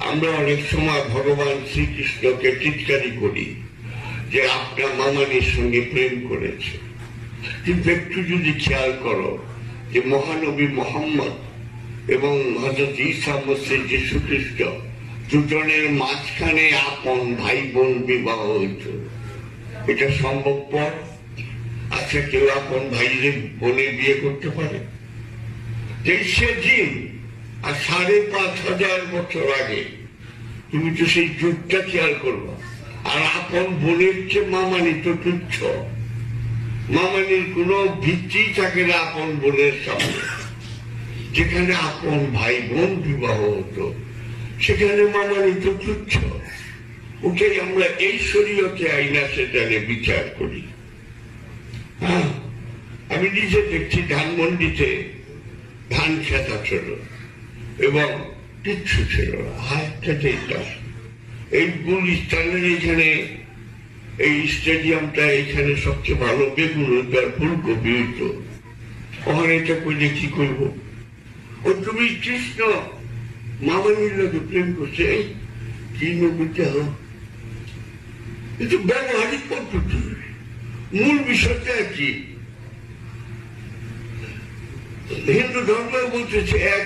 আমরা অনেক সময় ভগবান শ্রীকৃষ্ণকে টিটকারি করি যে আপনার মামানির সঙ্গে প্রেম করেছে, কিন্তু একটু যদি খেয়াল করো যে মহানবী মোহাম্মদ এবং হযরত ঈসা মসিহ যীশু খ্রিস্ট দুজনের মাঝখানে আপন ভাই বোন বিবাহ হইত, এটা সম্ভবপর? আচ্ছা, কেউ আপন ভাইদের বোনে বিয়ে করতে পারে? সেদিন আর ৫,৫০০ বছর আগে তুমি তো সেই যুগটা খেয়াল করবা। আর আপন বোনের চেয়ে মামানি তো তুচ্ছ, মামানির কোন ভিত্তি থাকে না আপন বোনের সামনে। যেখানে আপন ভাই বোন বিবাহ হতো সেখানে মামানি তো তুচ্ছ। ওটাই আমরা এই শরীয়তে আইনা সেটাকে বিচার করি। হ্যাঁ, আমি নিজে দেখছি ধানমন্ডিতে ধান খেতা ছিল এবং কিচ্ছু ছিল না, হাতটাতেই তার এই গুলিস্তানের এখানে এই স্টেডিয়ামটা এখানে সবচেয়ে ভালো বেগুন তার ফুলকপি হইতো। ওখানে এটা করলে কি করবো? ও তুমি কৃষ্ণ মামানির লোকে প্রেম করছে, এই কি নবীতে হোক, কিন্তু ব্যবহারিক পদ্ধতি। মূল বিষয়টা কি? হিন্দু ধর্ম বলতেছে এক